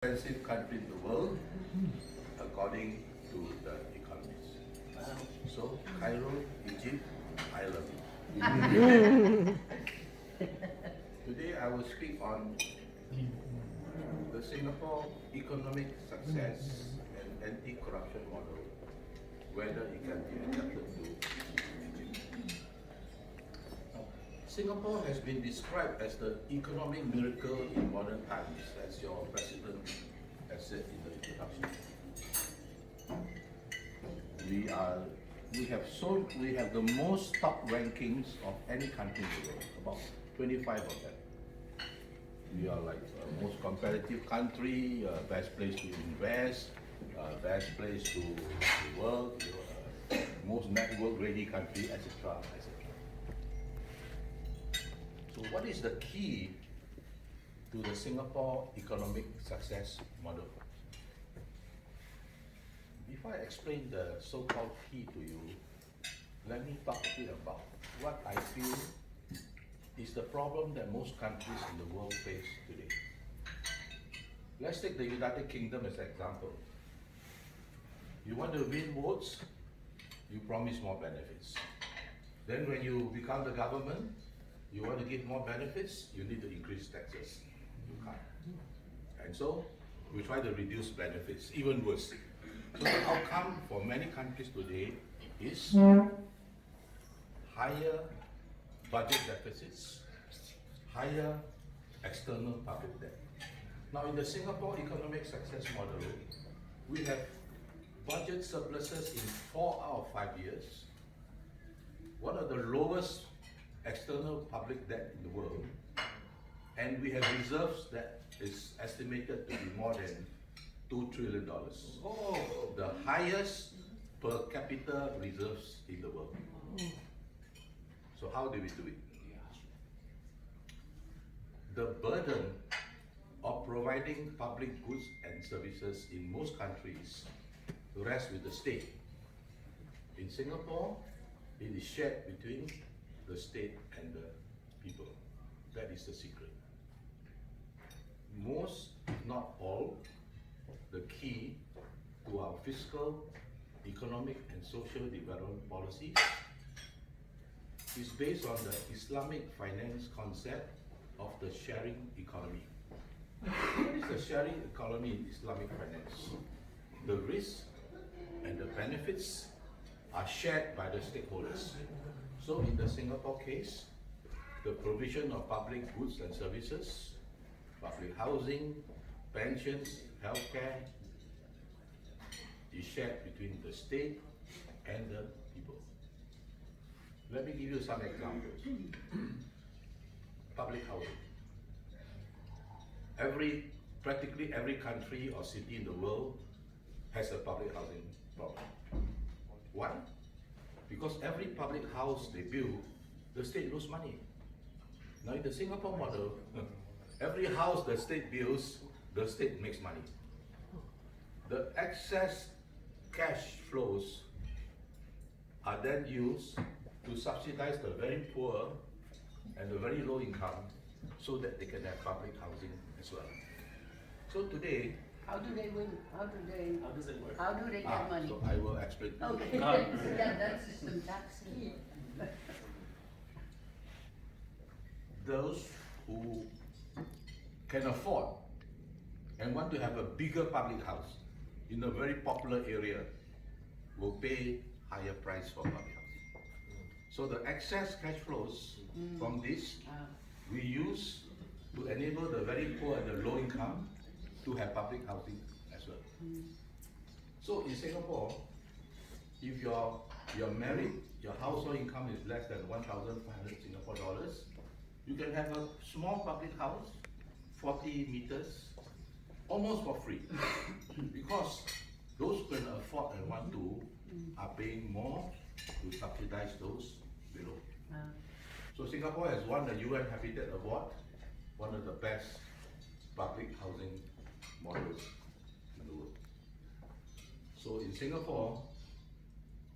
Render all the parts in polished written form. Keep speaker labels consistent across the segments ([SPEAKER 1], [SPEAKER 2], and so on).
[SPEAKER 1] expensive country in the world according to the economists. So, Cairo, Egypt, I love you. Today I will speak on the Singapore economic success and anti-corruption model, whether it can be adapted to Egypt. Singapore has been described as the economic miracle in modern times, as your president has said in the introduction. We have the most top rankings of any country in the world, about 25 of them. We are like the most competitive country, best place to invest, best place to work, most network-ready country, etc., etc. So what is the key to the Singapore economic success model? Before I explain the so-called key to you, let me talk a bit about what I feel is the problem that most countries in the world face today. Let's take the United Kingdom as an example. You want to win votes, you promise more benefits. Then when you become the government, you want to give more benefits, you need to increase taxes. You can't. And so, we try to reduce benefits, even worse. So the outcome for many countries today is higher budget deficits, higher external public debt. Now in the Singapore economic success model, we have budget surpluses in 4 out of 5 years, one of the lowest external public debt in the world, and we have reserves that is estimated to be more than $2 trillion. The highest per capita reserves in the world. So how do we do it? The burden of providing public goods and services in most countries rests with the state. In Singapore, it is shared between the state and the people. That is the secret. Most, if not all, the key to our fiscal, economic and social development policies is based on the Islamic finance concept of the sharing economy. What is the sharing economy in Islamic finance? The risks and the benefits are shared by the stakeholders. So in the Singapore case, the provision of public goods and services, public housing, pensions, healthcare is shared between the state and the people. Let me give you some examples. Public housing. Practically every country or city in the world has a public housing problem. Why? Because every public house they build, the state loses money. Now in the Singapore model, every house the state builds, the state makes money. The excess cash flows are then used to subsidize the very poor and the very low income so that they can have public housing as well. So today,
[SPEAKER 2] How do they win? How does it work? How do they get money?
[SPEAKER 1] so I will explain.
[SPEAKER 2] Okay, that's some tax.
[SPEAKER 1] Those who can afford and want to have a bigger public house in a very popular area will pay higher price for public housing. So the excess cash flows from this we use to enable the very poor and the low income to have public housing as well. So in Singapore, if you're married, your household income is less than 1,500 Singapore dollars, you can have a small public house, 40 meters, almost for free. Because those who can afford and want to are paying more to subsidize those below. So Singapore has won the UN Habitat Award, one of the best public housing models in the world. So in Singapore,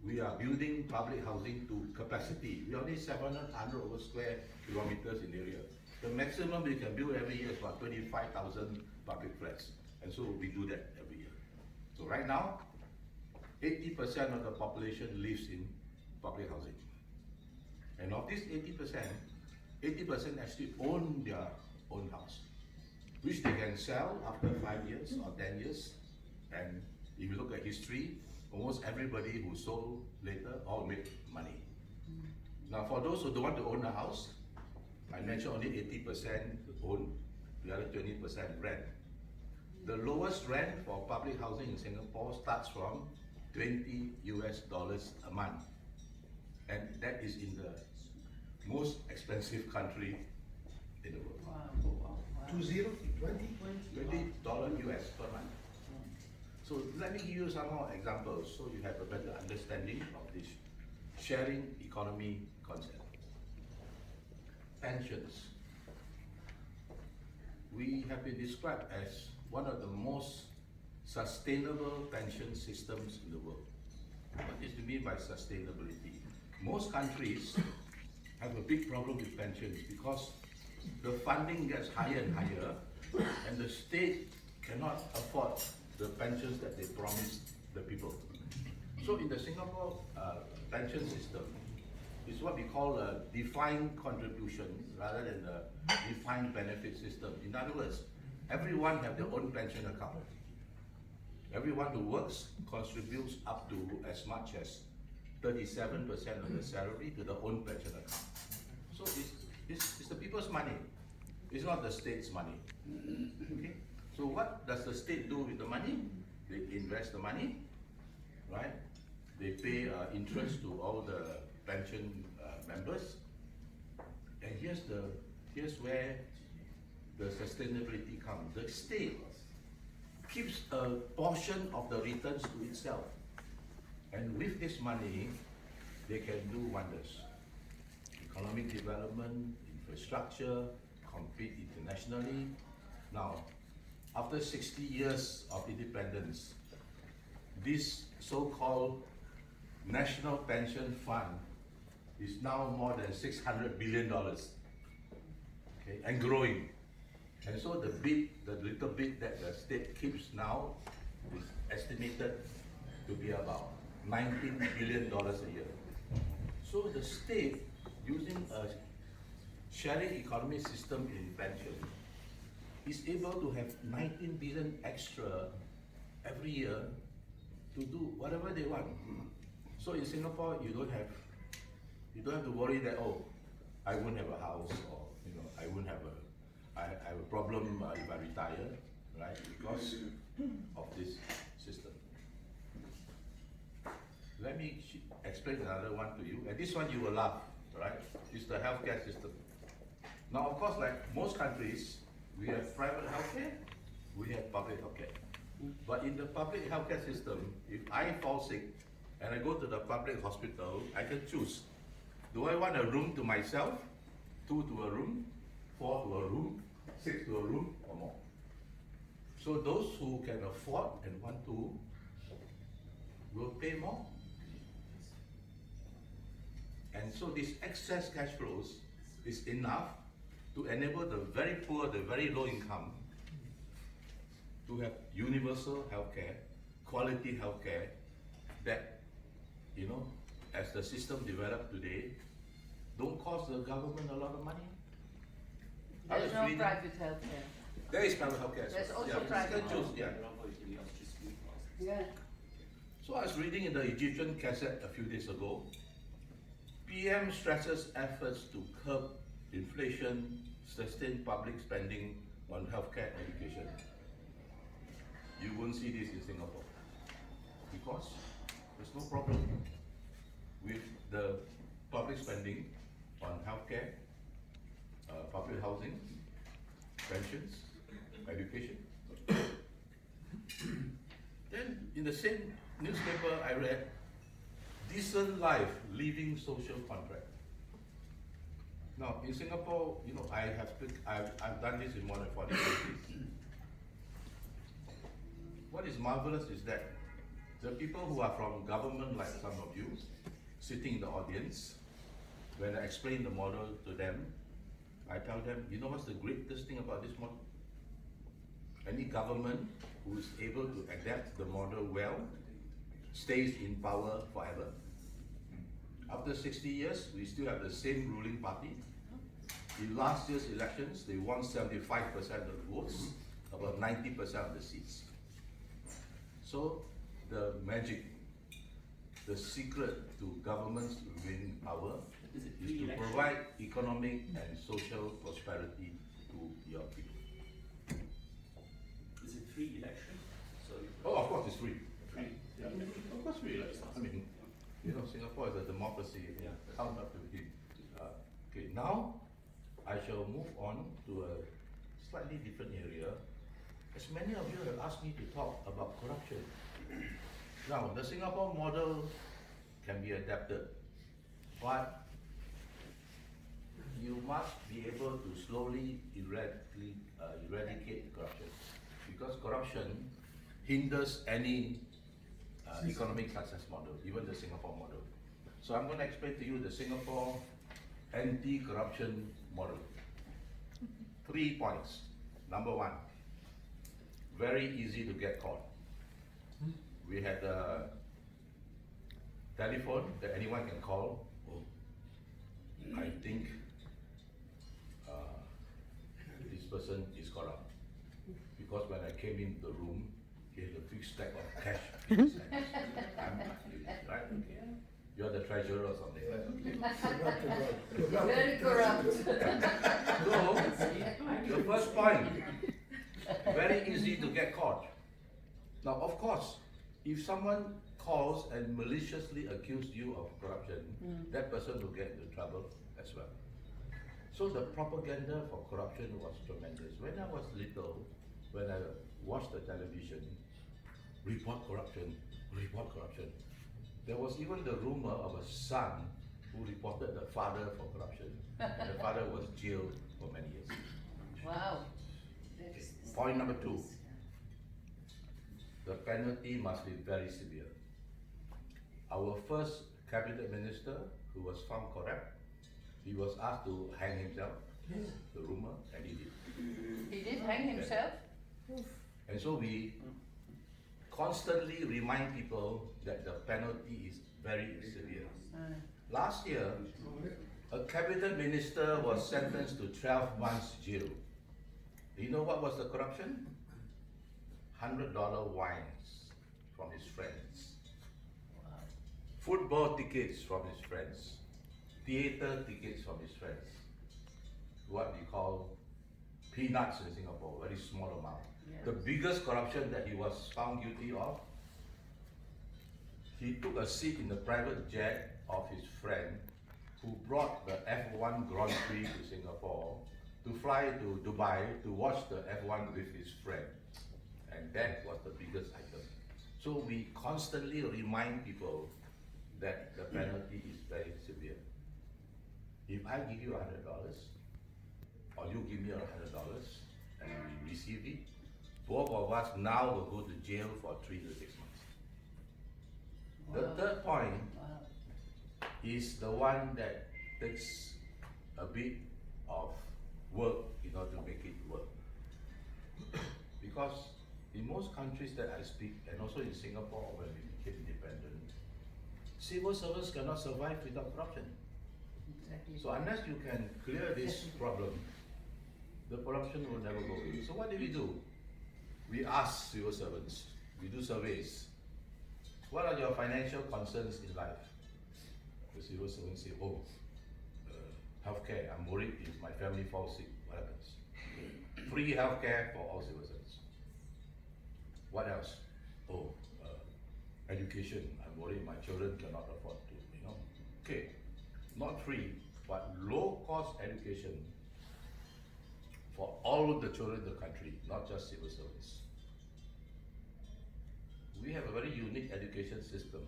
[SPEAKER 1] we are building public housing to capacity. We only 700 over square kilometers in area. The maximum we can build every year is about 25,000 public flats. And so we do that every year. So right now, 80% of the population lives in public housing. And of this 80%, 80% actually own their own house, which they can sell after 5 years or 10 years. And if you look at history, almost everybody who sold later all made money. Now for those who don't want to own a house, I mentioned only 80% own, the other 20% rent. The lowest rent for public housing in Singapore starts from $20 a month. And that is in the most expensive country in the world.
[SPEAKER 2] Wow.
[SPEAKER 3] 20, 20?
[SPEAKER 1] $20 US per month. So let me give you some more examples so you have a better understanding of this sharing economy concept. Pensions. We have been described as one of the most sustainable pension systems in the world. What is to mean by sustainability? Most countries have a big problem with pensions because the funding gets higher and higher, and the state cannot afford the pensions that they promised the people. So in the Singapore pension system, it's what we call a defined contribution rather than a defined benefit system. In other words, everyone have their own pension account. Everyone who works contributes up to as much as 37% of the salary to their own pension account. So it's the people's money. It's not the state's money. Okay? So what does the state do with the money? They invest the money, right? They pay interest to all the pension members. And here's where the sustainability comes. The state keeps a portion of the returns to itself. And with this money, they can do wonders. Economic development, infrastructure, compete internationally. Now, after 60 years of independence, this so-called National Pension Fund is now more than $600 billion, okay, and growing. And so the little bit that the state keeps now is estimated to be about $19 billion a year. So the state, using a sharing economy system in pension, is able to have 19 billion extra every year to do whatever they want. So in Singapore, you don't have to worry that, oh, I won't have a house, or I won't have I have a problem if I retire, right? Because of this system. Let me explain another one to you, and this one you will laugh, right? It's the healthcare system. Now, of course, like most countries, we have private healthcare, we have public healthcare. But in the public healthcare system, if I fall sick and I go to the public hospital, I can choose. Do I want a room to myself, 2 to a room, 4 to a room, 6 to a room, or more? So those who can afford and want to will pay more. And so this excess cash flows is enough to enable the very poor, the very low income, to have universal healthcare, quality healthcare that, as the system developed today, don't cost the government a lot of money.
[SPEAKER 2] There's no private healthcare.
[SPEAKER 1] There is private healthcare.
[SPEAKER 2] There's also
[SPEAKER 1] you
[SPEAKER 2] private
[SPEAKER 1] can choose, yeah.
[SPEAKER 2] Yeah.
[SPEAKER 1] So I was reading in the Egyptian Gazette a few days ago, PM stresses efforts to curb inflation, sustain public spending on healthcare and education. You won't see this in Singapore because there's no problem with the public spending on healthcare, public housing, pensions, education. Then in the same newspaper I read, decent life, living social contract. Now in Singapore, I've done this in more than 40 countries. What is marvelous is that the people who are from government, like some of you, sitting in the audience, when I explain the model to them, I tell them, you know what's the greatest thing about this model? Any government who is able to adapt the model well stays in power forever. After 60 years, we still have the same ruling party. In last year's elections, they won 75% of the votes, about 90% of the seats. So the magic, the secret to governments remaining in power is to provide economic and social prosperity to your people.
[SPEAKER 3] Is it free election? Sorry.
[SPEAKER 1] Oh, of course it's free.
[SPEAKER 3] Free.
[SPEAKER 1] Yeah, of course free election. I mean, Singapore is a democracy.
[SPEAKER 3] Yeah.
[SPEAKER 1] Count up to him. Okay, now I shall move on to a slightly different area. As many of you have asked me to talk about corruption. Now, the Singapore model can be adapted, but you must be able to slowly eradicate corruption, because corruption hinders any economic success model, even the Singapore model. So I'm going to explain to you the Singapore anti-corruption model. 3 points. Number 1, very easy to get caught. We had a telephone that anyone can call. I think this person is corrupt, because when I came into the room, he had a big stack of cash in his hands. Right? You're the treasurer or something.
[SPEAKER 2] Very corrupt.
[SPEAKER 1] So, the first point, very easy to get caught. Now, of course, if someone calls and maliciously accused you of corruption, that person will get into trouble as well. So the propaganda for corruption was tremendous. When I was little, when I watched the television, report corruption, report corruption. There was even the rumor of a son who reported the father for corruption. The father was jailed for many years.
[SPEAKER 2] Wow.
[SPEAKER 1] Point number 2. The penalty must be very severe. Our first cabinet minister who was found corrupt, he was asked to hang himself, the rumor, and he did.
[SPEAKER 2] He did hang himself?
[SPEAKER 1] And so we constantly remind people that the penalty is very severe. Last year, a cabinet minister was sentenced to 12 months jail. Do you know what was the corruption? $100 wines from his friends.
[SPEAKER 2] Wow.
[SPEAKER 1] Football tickets from his friends. Theater tickets from his friends. What we call peanuts in Singapore, very small amount.
[SPEAKER 2] Yes.
[SPEAKER 1] The biggest corruption that he was found guilty of, he took a seat in the private jet of his friend who brought the F1 Grand Prix to Singapore to fly to Dubai to watch the F1 with his friend. And that was the biggest item. So we constantly remind people that the penalty is very severe. If I give you $100, or you give me $100, and we receive it, both of us now will go to jail for 3 to 6 months.
[SPEAKER 2] Wow.
[SPEAKER 1] The third point
[SPEAKER 2] Wow.
[SPEAKER 1] is the one that takes a bit of work in order to make it work. Because in most countries that I speak, and also in Singapore when we became independent, civil servants cannot survive without corruption.
[SPEAKER 2] Exactly.
[SPEAKER 1] So unless you can clear this problem, the corruption will never go away. So what do? We ask civil servants, we do surveys. What are your financial concerns in life? The civil servants say, healthcare, I'm worried if my family falls sick, what happens? Free healthcare for all civil servants. What else? Education, I'm worried my children cannot afford to, Okay, not free, but low cost education for all of the children in the country, not just civil servants. We have a very unique education system.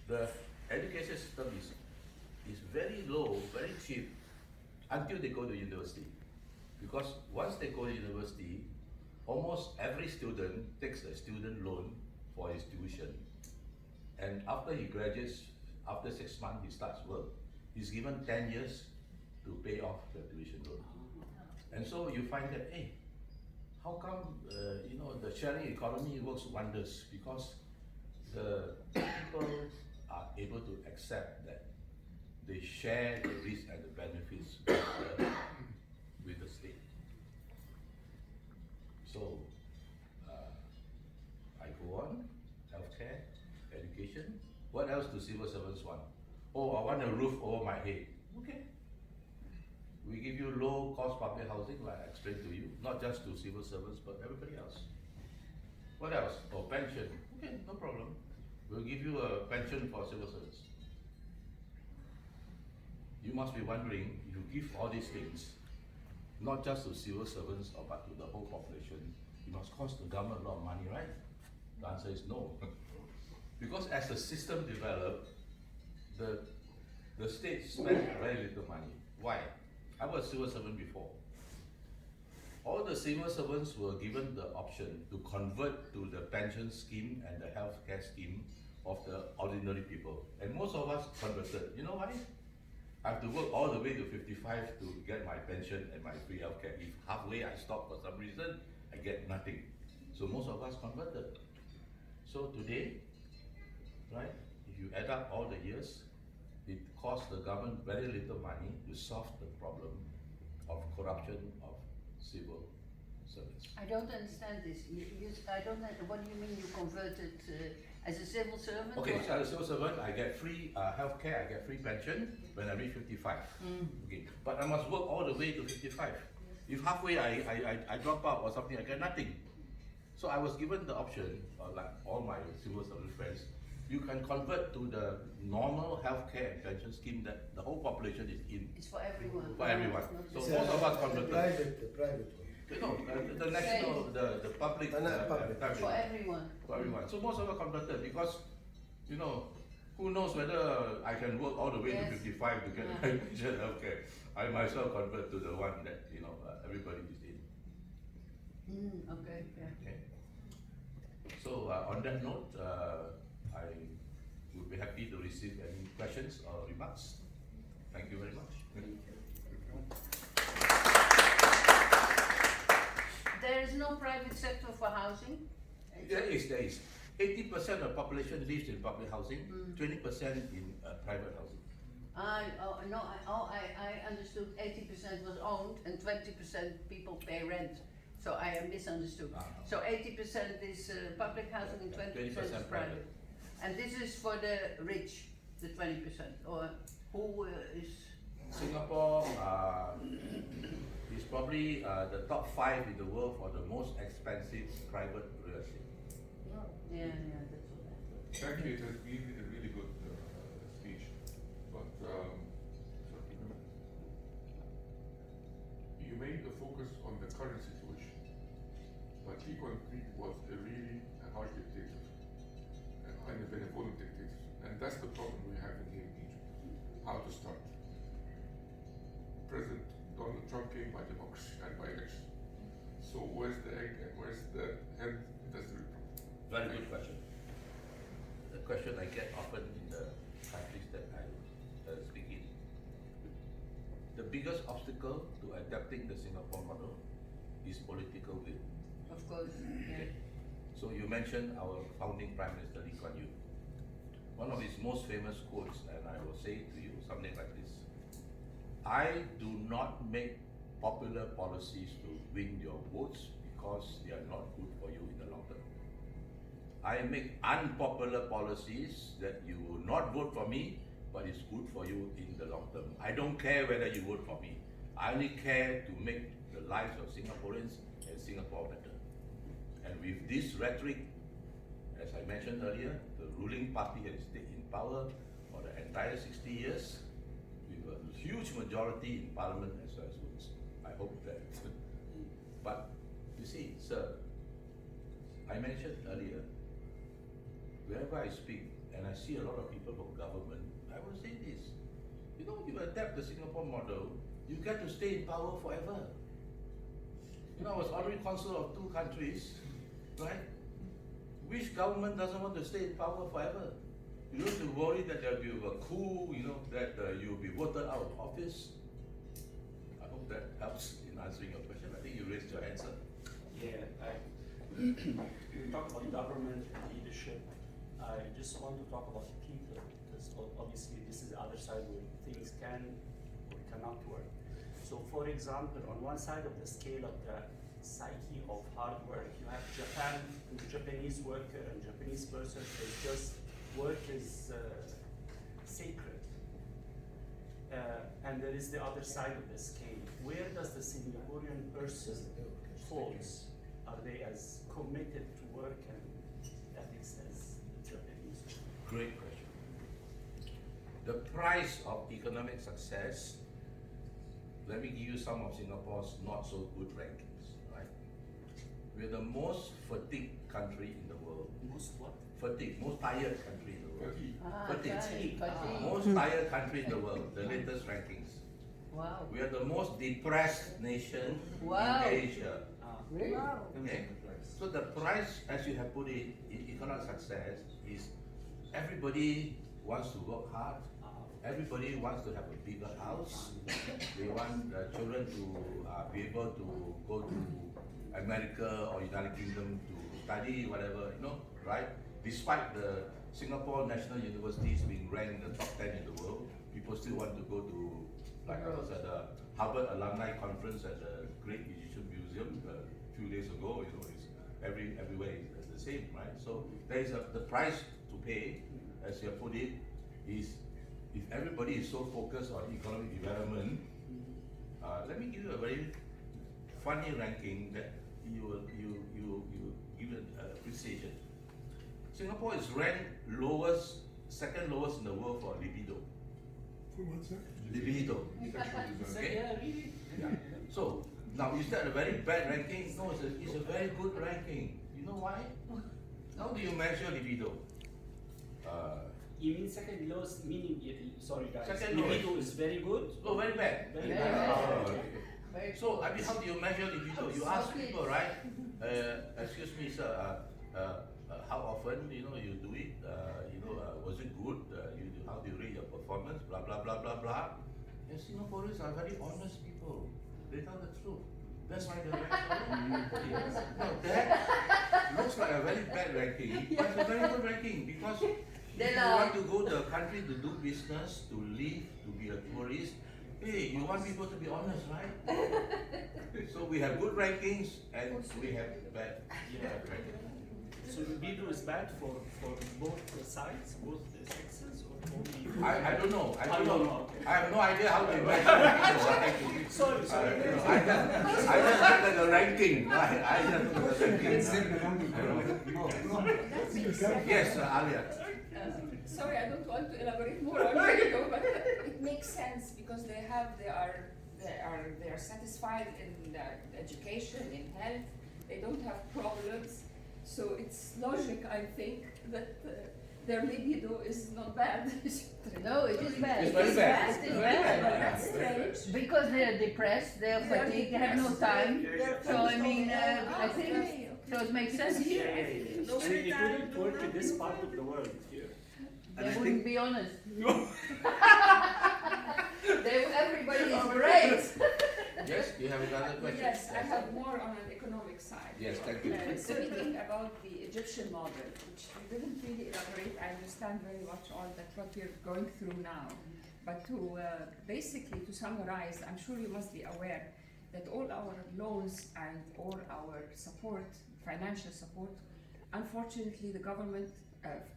[SPEAKER 1] The education system is very low, very cheap, until they go to university. Because once they go to university, almost every student takes a student loan for his tuition. And after he graduates, after 6 months, he starts work. He's given 10 years to pay off the tuition loan. And so you find that, how come, the sharing economy works wonders? Because the people are able to accept that they share the risk and the benefits with the state. So, I go on, healthcare, education. What else do civil servants want? Oh, I want a roof over my head. Okay. We give you low cost public housing, like I explained to you, not just to civil servants, but everybody else. What else? Oh, pension. Okay, no problem. We'll give you a pension for civil servants. You must be wondering, if you give all these things, not just to civil servants, but to the whole population, it must cost the government a lot of money, right? The answer is no. Because as the system developed, the state spent very little money. Why? I was a civil servant before. All the civil servants were given the option to convert to the pension scheme and the healthcare scheme of the ordinary people. And most of us converted. You know why? I have to work all the way to 55 to get my pension and my free healthcare. If halfway I stop for some reason, I get nothing. So most of us converted. So today, right, if you add up all the years, it costs the government very little money to solve the problem of corruption of civil servants.
[SPEAKER 2] I don't understand this. I don't know. What do you mean you converted as a civil servant?
[SPEAKER 1] Okay,
[SPEAKER 2] or?
[SPEAKER 1] so as a civil servant, I get free healthcare, I get free pension when I reach 55. Okay, but I must work all the way to 55. If halfway I drop out or something, I get nothing. So I was given the option, like all my civil servant friends, you can convert to the normal healthcare and pension scheme that the whole population is in.
[SPEAKER 2] It's for everyone.
[SPEAKER 1] For everyone. So
[SPEAKER 4] It's
[SPEAKER 1] most of us converted.
[SPEAKER 4] The private one.
[SPEAKER 1] The national, the public.
[SPEAKER 4] Not public.
[SPEAKER 2] For everyone.
[SPEAKER 1] For everyone. So most of us converted because, who knows whether I can work all the way
[SPEAKER 2] Yes.
[SPEAKER 1] to 55 to get
[SPEAKER 2] Yeah.
[SPEAKER 1] my pension healthcare. I myself convert to the one that, everybody is in.
[SPEAKER 2] Okay, yeah.
[SPEAKER 1] Okay. So on that note, I would be happy to receive any questions or remarks. Thank you very much.
[SPEAKER 2] There is no private sector for housing?
[SPEAKER 1] There is. 80% of population lives in public housing, 20% in private housing.
[SPEAKER 2] I understood 80% was owned and 20% people pay rent. So I misunderstood. So 80% is public housing and 20% is private. And this is for the rich, the 20%, or who is?
[SPEAKER 1] Singapore is probably the top 5 in the world for the most expensive private real estate.
[SPEAKER 2] Yeah, that's what I thought.
[SPEAKER 5] Thank you, it has been a really good speech, but you made the focus on the current situation, but Lee Kuan Yew was a really harsh dictator, and a benevolent dictator, and that's the problem we're having here in Egypt. How to start? President Donald Trump came by democracy and by election. So where's the egg and where's the hen? That's the real problem.
[SPEAKER 1] Very good question. The question I get often in the countries that I speak in. The biggest obstacle to adapting the Singapore model is political will.
[SPEAKER 2] Of course, yeah.
[SPEAKER 1] So you mentioned our founding Prime Minister Lee Kuan Yew. One of his most famous quotes, and I will say it to you, something like this. I do not make popular policies to win your votes because they are not good for you in the long term. I make unpopular policies that you will not vote for me, but it's good for you in the long term. I don't care whether you vote for me. I only care to make the lives of Singaporeans and Singapore better. And with this rhetoric, as I mentioned earlier, the ruling party has stayed in power for the entire 60 years with a huge majority in parliament as well as votes. I hope that. But you see, sir, I mentioned earlier, wherever I speak, and I see a lot of people from government, I will say this. You adapt the Singapore model, you get to stay in power forever. I was honorary consul of 2 countries, right? Which government doesn't want to stay in power forever? You don't have to worry that there will be a coup, that you will be voted out of office. I hope that helps in answering your question. I think you raised your hand, sir.
[SPEAKER 3] Yeah, we talk about government and leadership. I just want to talk about people, because obviously this is the other side where things can or cannot work. So for example, on one side of the scale of the psyche of hard work, you have Japan, and the Japanese worker and Japanese person is just work is sacred. And there is the other side of the scale. Where does the Singaporean person falls? Are they as committed to work and ethics as the Japanese?
[SPEAKER 1] Great question. The price of economic success, let me give you some of Singapore's not so good rankings, right? We're the most fatigued country in the world.
[SPEAKER 3] Most what?
[SPEAKER 1] Fatigued, most tired country in the world.
[SPEAKER 5] Fatigue.
[SPEAKER 2] Fatigue.
[SPEAKER 1] Most tired country in the world, the latest rankings.
[SPEAKER 2] Wow.
[SPEAKER 1] We are the most depressed nation
[SPEAKER 2] Wow.
[SPEAKER 1] in Asia.
[SPEAKER 2] Really?
[SPEAKER 1] Okay? So the price, as you have put it, in economic success is everybody wants to work hard. Everybody wants to have a bigger house. They want children to be able to go to America or United Kingdom to study, whatever, right? Despite the Singapore National Universities being ranked in the top 10 in the world, people still want to go to, like I was at the Harvard Alumni Conference at the Great Egyptian Museum a few days ago, it's everywhere is the same, right? So there is the price to pay, as you have put it, is if everybody is so focused on economic development. Let me give you a very funny ranking that you give it appreciation. Singapore is ranked second lowest in the world for libido.
[SPEAKER 4] For what's that?
[SPEAKER 1] Libido. Okay?
[SPEAKER 3] Yeah, really?
[SPEAKER 1] Yeah. So now is that a very bad ranking? No, it's a very good ranking. You know why? How do you measure libido?
[SPEAKER 3] You mean second lowest, meaning, sorry guys,
[SPEAKER 1] Second
[SPEAKER 3] libido
[SPEAKER 1] lowest.
[SPEAKER 3] is very good?
[SPEAKER 1] Oh, very bad.
[SPEAKER 3] Very
[SPEAKER 2] Very
[SPEAKER 3] bad.
[SPEAKER 2] bad.
[SPEAKER 1] Oh, okay.
[SPEAKER 2] Very
[SPEAKER 1] So, I mean, how do you measure libido? You ask people, right? Excuse me, sir, how often, you do it? Was it good? How do you rate your performance? Blah, blah, blah, blah, blah. And Singaporeans are very honest people. They tell the truth. That's why they're ranked so low. No, that looks like a very bad ranking, but it's a very good ranking because if you want to go to a country to do business, to live, to be a tourist, hey, you want people to be honest, right? So we have good rankings and we have bad rankings.
[SPEAKER 3] So libido is bad for both the sides, both the sexes, or only?
[SPEAKER 1] I don't know. I
[SPEAKER 3] I
[SPEAKER 1] don't
[SPEAKER 3] don't
[SPEAKER 1] know.
[SPEAKER 3] know, okay.
[SPEAKER 1] I have no idea how to measure libido.
[SPEAKER 3] Sorry.
[SPEAKER 1] I just look at the ranking. I just look at the ranking. Yes, Alia.
[SPEAKER 6] Sorry, I don't want to elaborate more on libido, but it makes sense because they are satisfied in their education, in health. They don't have problems, so it's logic, I think, that their libido is not bad.
[SPEAKER 2] No, it is bad.
[SPEAKER 1] It's very bad.
[SPEAKER 2] It is
[SPEAKER 1] Very
[SPEAKER 2] bad.
[SPEAKER 6] But that's strange.
[SPEAKER 2] Because they are depressed, they are fatigued, they have no time. So I mean, I think, so it makes sense.
[SPEAKER 6] Here,
[SPEAKER 3] Yeah,
[SPEAKER 6] everything is
[SPEAKER 3] and it
[SPEAKER 6] time,
[SPEAKER 3] wouldn't work in this part of the world here.
[SPEAKER 2] They wouldn't be honest. Everybody is great.
[SPEAKER 1] Yes, you have another question?
[SPEAKER 6] Yes, I have more on an economic side.
[SPEAKER 1] Yes, thank you.
[SPEAKER 6] Speaking about the Egyptian model, which you didn't really elaborate, I understand very much all that what we're going through now. But to basically to summarize, I'm sure you must be aware that all our loans and all our support, financial support, unfortunately the government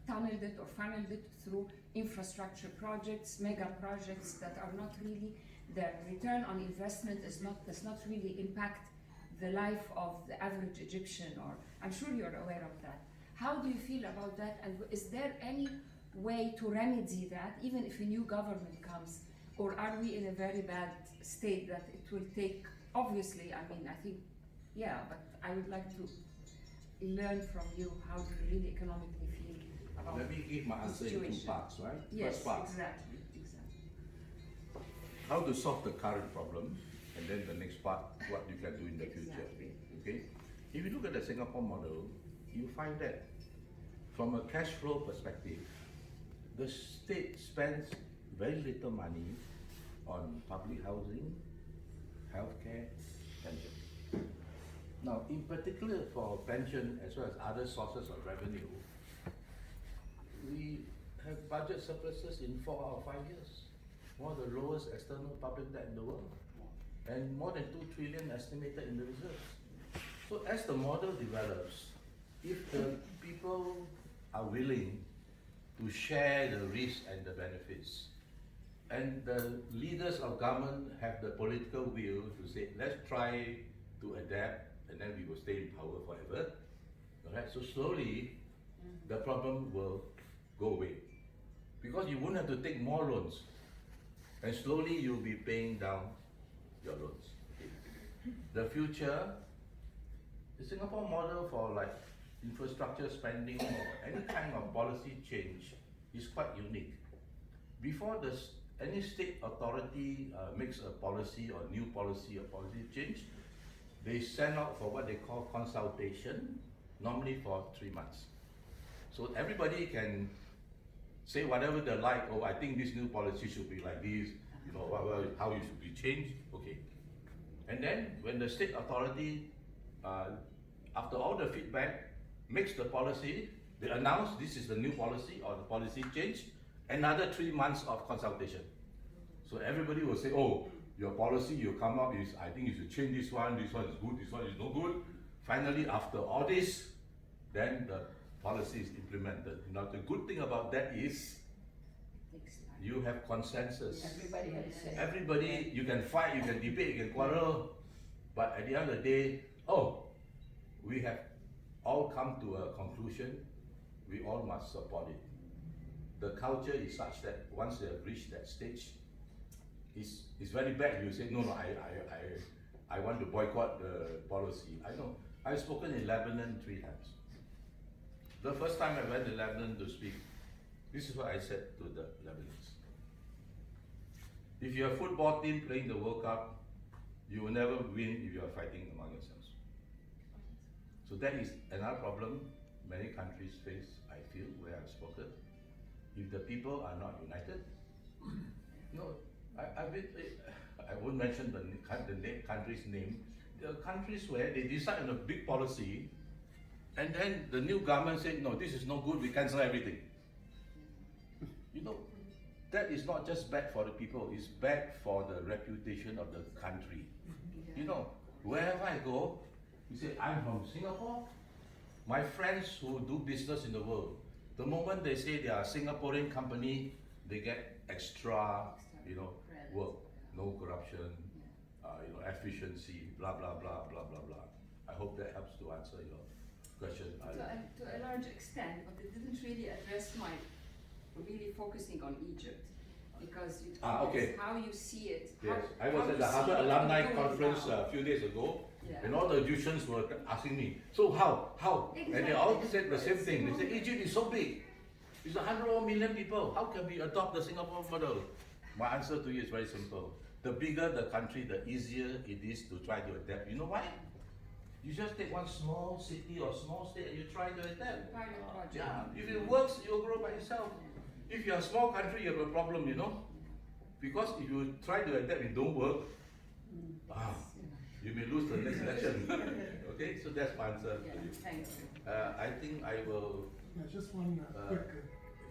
[SPEAKER 6] tunneled it or funneled it through infrastructure projects, mega projects that are not really, their return on investment does not really impact the life of the average Egyptian, or I'm sure you're aware of that. How do you feel about that, and is there any way to remedy that, even if a new government comes, or are we in a very bad state that it will take, obviously, I mean, I think, yeah, but I would like to learn from you how do you really economically feel about
[SPEAKER 1] Let me give my
[SPEAKER 6] the
[SPEAKER 1] answer in two
[SPEAKER 6] situation.
[SPEAKER 1] parts, right?
[SPEAKER 6] Yes,
[SPEAKER 1] First part,
[SPEAKER 6] exactly.
[SPEAKER 1] how to solve the current problem, and then the next part, what you can do in the future.
[SPEAKER 6] Exactly.
[SPEAKER 1] Okay? If you look at the Singapore model, you find that from a cash flow perspective, the state spends very little money on public housing, healthcare, pension. Now, in particular for pension as well as other sources of revenue, we have budget surpluses in 4 out of 5 years. One of the lowest external public debt in the world. And more than 2 trillion estimated in the reserves. So as the model develops, if the people are willing to share the risks and the benefits, and the leaders of government have the political will to say, let's try to adapt, and then we will stay in power forever. Alright, so slowly the problem will go away. Because you won't have to take more loans. And slowly you'll be paying down your loans. Okay. The future, the Singapore model for like infrastructure spending or any kind of policy change is quite unique. Before any state authority makes a policy or new policy or policy change, they send out for what they call consultation, normally for 3 months. So everybody can say whatever they like. Oh, I think this new policy should be like this, you know, how it should be changed. Okay. And then when the state authority, after all the feedback, makes the policy, they announce this is the new policy or the policy change, another 3 months of consultation. So everybody will say, oh, your policy you come up is, I think you should change this one is good, this one is no good. Finally, after all this, then the policy is implemented. Now the good thing about that is, you have consensus.
[SPEAKER 2] Everybody has a say.
[SPEAKER 1] Everybody, you can fight, you can debate, you can quarrel, but at the end of the day, oh, we have all come to a conclusion, we all must support it. The culture is such that once they have reached that stage, it's very bad. You say, no, I want to boycott the policy. I know, I've spoken in Lebanon 3 times. The first time I went to Lebanon to speak, this is what I said to the Lebanese. If you're a football team playing the World Cup, you will never win if you are fighting among yourselves. So that is another problem many countries face, I feel, where I've spoken. If the people are not united, no, I won't mention the country's name. There are countries where they decide on a big policy, and then the new government said, no, this is no good, we cancel everything. You know, that is not just bad for the people, it's bad for the reputation of the country. You know, wherever I go, you say, I'm from Singapore. My friends who do business in the world, the moment they say they are a Singaporean company, they get extra, you know, work, no corruption, you know, efficiency, blah, blah, blah, blah, blah, blah. I hope that helps to answer your question.
[SPEAKER 6] To a large extent, but it didn't really address my really focusing on Egypt, because you
[SPEAKER 1] okay.
[SPEAKER 6] how you see it.
[SPEAKER 1] Yes, I
[SPEAKER 6] how
[SPEAKER 1] was at
[SPEAKER 6] you
[SPEAKER 1] the
[SPEAKER 6] see
[SPEAKER 1] Harvard
[SPEAKER 6] it
[SPEAKER 1] Alumni
[SPEAKER 6] going
[SPEAKER 1] Conference
[SPEAKER 6] now.
[SPEAKER 1] a few days ago,
[SPEAKER 6] Yeah.
[SPEAKER 1] and all the Egyptians were asking me, so how? And they all said the same thing. They said, Egypt is so big. It's 100 million people. How can we adopt the Singapore model? My answer to you is very simple. The bigger the country, the easier it is to try to adapt. You know why? You just take one small city or small state and you try to adapt.
[SPEAKER 6] Pilot project.
[SPEAKER 1] Yeah, if it works, you'll grow by yourself. If you're a small country, you have a problem, you know? Because if you try to adapt and it don't work, you may lose the next election. Okay, so that's my answer
[SPEAKER 6] Yeah,
[SPEAKER 1] to you.
[SPEAKER 6] thank you.
[SPEAKER 1] I think I will,
[SPEAKER 4] Yeah, just one quick.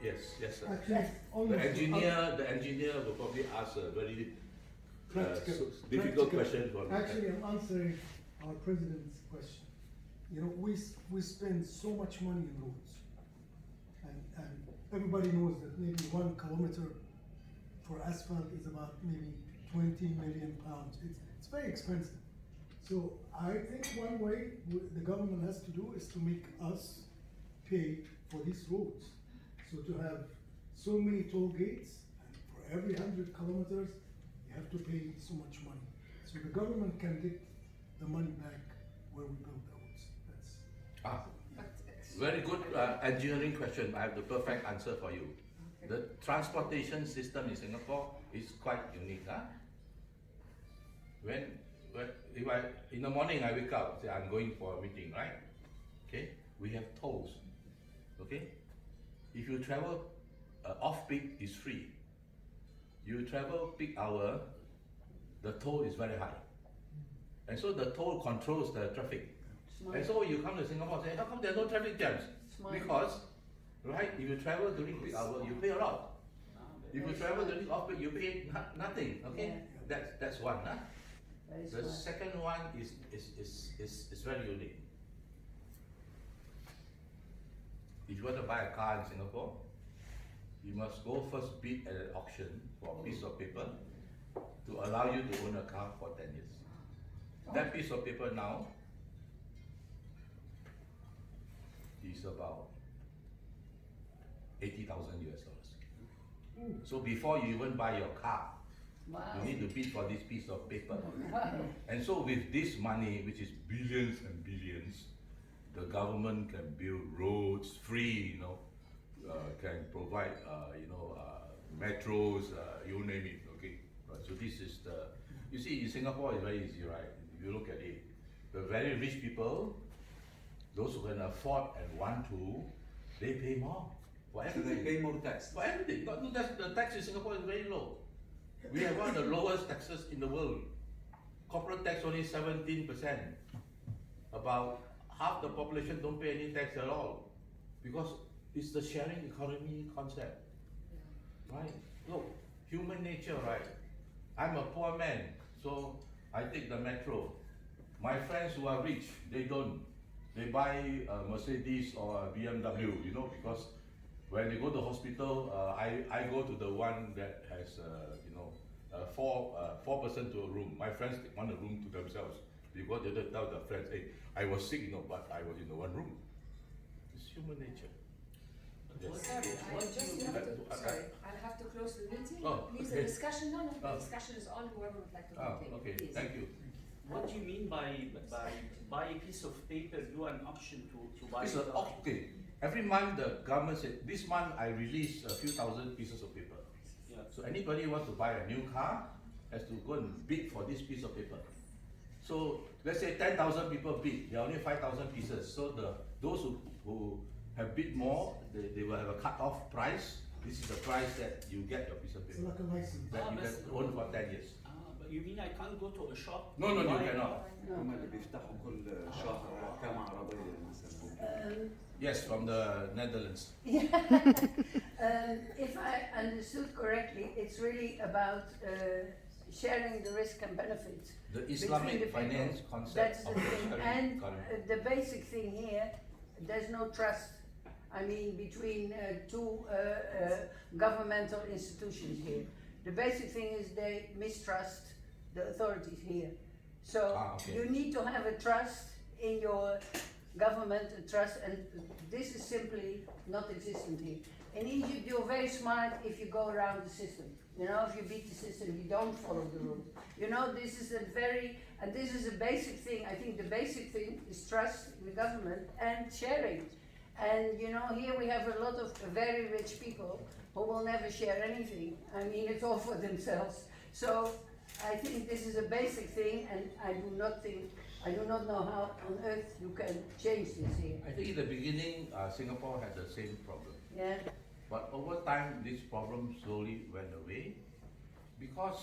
[SPEAKER 1] yes, sir.
[SPEAKER 4] Actually,
[SPEAKER 1] The
[SPEAKER 4] almost
[SPEAKER 1] engineer will probably ask a very difficult question for me.
[SPEAKER 4] Actually, I'm answering our president's question. You know, we spend so much money in roads, and everybody knows that maybe 1 kilometer for asphalt is about maybe 20 million pounds. It's very expensive. So I think one way the government has to do is to make us pay for these roads. So to have so many toll gates, and for every 100 kilometers, you have to pay so much money. So the government can get the money back where we build the roads. That's
[SPEAKER 6] But it's-
[SPEAKER 1] Very good engineering question. I have the perfect answer for you. The transportation system in Singapore is quite unique. If in the morning I wake up, say I'm going for a meeting, right? Okay, we have tolls. Okay, if you travel off peak, is free. You travel peak hour, the toll is very high, and so the toll controls the traffic.
[SPEAKER 2] Smart.
[SPEAKER 1] And so when you come to Singapore, say, how come there are no traffic jams?
[SPEAKER 2] Smart.
[SPEAKER 1] Because, right, if you travel during peak hour, you pay a lot. If you travel during off peak, you pay nothing. Okay,
[SPEAKER 2] Yeah.
[SPEAKER 1] that's one. Huh?
[SPEAKER 2] Very
[SPEAKER 1] The
[SPEAKER 2] smart.
[SPEAKER 1] second one is very unique. If you want to buy a car in Singapore, you must go first bid at an auction for a piece of paper to allow you to own a car for 10 years. That piece of paper now is about 80,000 US dollars. So before you even buy your car,
[SPEAKER 2] Wow.
[SPEAKER 1] you need to bid for this piece of paper.
[SPEAKER 2] Wow.
[SPEAKER 1] And so with this money, which is billions and billions, the government can build roads free, can provide, metros, you name it, okay? Right, so this is you see, in Singapore it's very easy, right? If you look at it, the very rich people, those who can afford and want to, they pay more for
[SPEAKER 7] They
[SPEAKER 1] everything.
[SPEAKER 7] pay more tax.
[SPEAKER 1] For everything. The tax in Singapore is very low. We have one of the lowest taxes in the world. Corporate tax only 17%. About half the population don't pay any tax at all. Because it's the sharing economy concept. Right? Look, human nature, right? I'm a poor man, so I take the metro. My friends who are rich, they don't. They buy a Mercedes or a BMW, because when they go to hospital, I go to the one that has, four person to a room. My friends want a room to themselves. Because they tell their friends, hey, I was sick, but I was in the one room. It's human nature. Yes.
[SPEAKER 6] Sorry, I
[SPEAKER 3] What
[SPEAKER 6] just
[SPEAKER 3] you-
[SPEAKER 6] have to,
[SPEAKER 1] I-
[SPEAKER 6] sorry, I'll have to close the meeting.
[SPEAKER 1] Oh,
[SPEAKER 6] Please,
[SPEAKER 1] okay.
[SPEAKER 6] the discussion, no,
[SPEAKER 1] Oh.
[SPEAKER 6] the discussion is on, whoever would like to
[SPEAKER 1] Ah,
[SPEAKER 6] continue,
[SPEAKER 1] okay,
[SPEAKER 6] please.
[SPEAKER 1] thank you.
[SPEAKER 3] What do you mean by buy a piece of paper, do an option to buy
[SPEAKER 1] It's
[SPEAKER 3] a car?
[SPEAKER 1] okay. Every month the government said, this month I release a few thousand pieces of paper.
[SPEAKER 3] Yeah.
[SPEAKER 1] So anybody who wants to buy a new car has to go and bid for this piece of paper. So let's say 10,000 people bid, there are only 5,000 pieces. So those who have bid more, they will have a cut-off price. This is the price that you get your piece of
[SPEAKER 4] It's
[SPEAKER 1] paper
[SPEAKER 4] like a license.
[SPEAKER 1] that you can own for 10 years.
[SPEAKER 3] But you mean I can't go to a shop?
[SPEAKER 1] No, you
[SPEAKER 3] buy a
[SPEAKER 1] cannot.
[SPEAKER 3] car?
[SPEAKER 7] هم اللي بيفتحوا كل شهر كم عربية مثلا.
[SPEAKER 1] Yes, from the Netherlands.
[SPEAKER 2] If I understood correctly, it's really about sharing the risk and benefits.
[SPEAKER 1] The
[SPEAKER 2] between
[SPEAKER 1] Islamic
[SPEAKER 2] the people.
[SPEAKER 1] finance concept
[SPEAKER 2] That's
[SPEAKER 1] of
[SPEAKER 2] the
[SPEAKER 1] the
[SPEAKER 2] thing.
[SPEAKER 1] sharing
[SPEAKER 2] And
[SPEAKER 1] economy.
[SPEAKER 2] the basic thing here, there's no trust. I mean, between two governmental institutions here. The basic thing is they mistrust the authorities here. So
[SPEAKER 1] Okay.
[SPEAKER 2] you need to have a trust in your government, a trust, and this is simply not existent here. In Egypt, you're very smart if you go around the system. If you beat the system, you don't follow the rules. This is this is a basic thing. I think the basic thing is trust in the government and sharing. And here we have a lot of very rich people who will never share anything. I mean, it's all for themselves. So I think this is a basic thing, and I do not know how on earth you can change this here.
[SPEAKER 1] I think in the beginning, Singapore had the same problem.
[SPEAKER 2] Yeah.
[SPEAKER 1] But over time, this problem slowly went away because,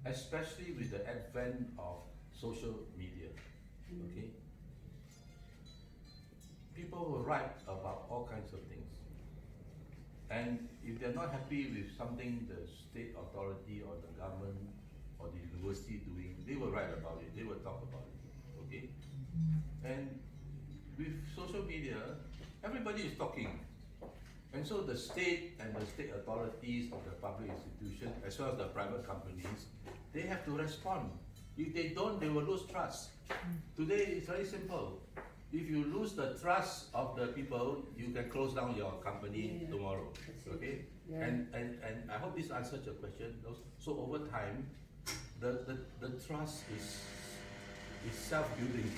[SPEAKER 1] especially with the advent of social media, okay, people will write about all kinds of things. And if they're not happy with something the state authority or the government or the university doing, they will write about it, they will talk about it, okay? And with social media, everybody is talking. And so the state and the state authorities of the public institution, as well as the private companies, they have to respond. If they don't, they will lose trust. Today, it's very simple. If you lose the trust of the people, you can close down your company
[SPEAKER 2] Yeah.
[SPEAKER 1] tomorrow,
[SPEAKER 2] That's it.
[SPEAKER 1] okay?
[SPEAKER 2] Yeah.
[SPEAKER 1] And I hope this answers your question. So over time, the trust is self-building,
[SPEAKER 2] I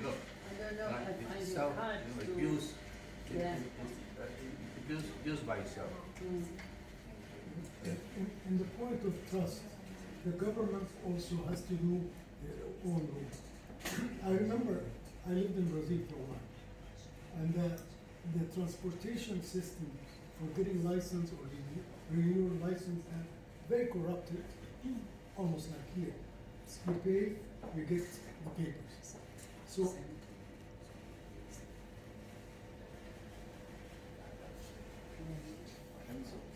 [SPEAKER 2] don't know,
[SPEAKER 1] right?
[SPEAKER 2] I find
[SPEAKER 1] It's
[SPEAKER 2] it
[SPEAKER 1] self,
[SPEAKER 2] hard
[SPEAKER 1] it
[SPEAKER 2] to.
[SPEAKER 1] builds,
[SPEAKER 2] Yeah.
[SPEAKER 1] it builds by itself.
[SPEAKER 2] Mm.
[SPEAKER 4] In the point of trust, the government also has to do their own rules. I remember I lived in Brazil for a while, and the transportation system for getting license or renewal license are very corrupted, almost like here. You pay, you get the papers. So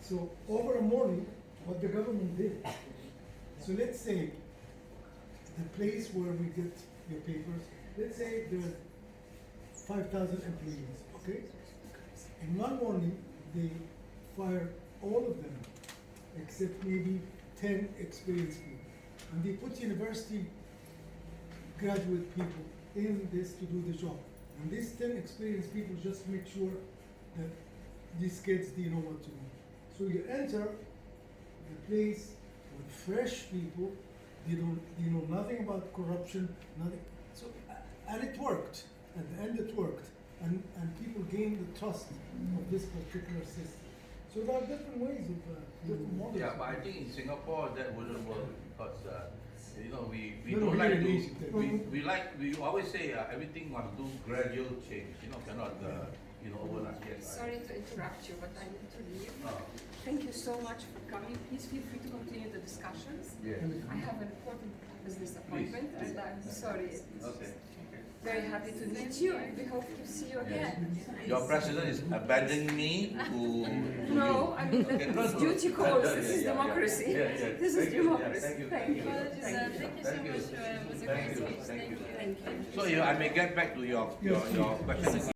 [SPEAKER 4] So over a morning, what the government did. So let's say the place where we get your papers, let's say there are 5,000 employees, okay? In one morning, they fire all of them, except maybe 10 experienced people. And they put university graduate people in this to do the job. And these 10 experienced people just make sure that these kids, they know what to do. So you enter the place with fresh people, they know nothing about corruption, nothing. So, and it worked. At the end it worked. And people gained the trust of this particular system. So there are different ways of, different models.
[SPEAKER 1] Yeah, but I think in Singapore that wouldn't work because, you know, we
[SPEAKER 4] No, no,
[SPEAKER 1] don't
[SPEAKER 4] here
[SPEAKER 1] like
[SPEAKER 4] in
[SPEAKER 1] to,
[SPEAKER 4] Egypt,
[SPEAKER 1] we always say everything must do gradual change, you know, cannot, you know, overnight. Yes,
[SPEAKER 6] Sorry to interrupt you, but I need to leave.
[SPEAKER 1] Oh,
[SPEAKER 6] Thank you so much for coming. Please feel free to continue the discussions.
[SPEAKER 1] yes.
[SPEAKER 6] I have an important business appointment, and I'm sorry.
[SPEAKER 1] Okay.
[SPEAKER 6] Very happy to meet you, and we hope to see you again.
[SPEAKER 1] Your president is abandoning me to.
[SPEAKER 6] No, I mean,
[SPEAKER 1] Okay, no,
[SPEAKER 6] it's
[SPEAKER 1] no.
[SPEAKER 6] duty calls,
[SPEAKER 1] Yeah,
[SPEAKER 6] this
[SPEAKER 1] yeah,
[SPEAKER 6] is
[SPEAKER 1] yeah,
[SPEAKER 6] democracy.
[SPEAKER 1] yeah, yeah.
[SPEAKER 6] This is
[SPEAKER 1] Thank you, yeah,
[SPEAKER 6] democracy.
[SPEAKER 1] thank you,
[SPEAKER 6] Thank you.
[SPEAKER 1] thank you.
[SPEAKER 6] Thank you.
[SPEAKER 2] Thank you so much, it was a great speech, thank you.
[SPEAKER 6] Thank you.
[SPEAKER 1] So I may get back to your question.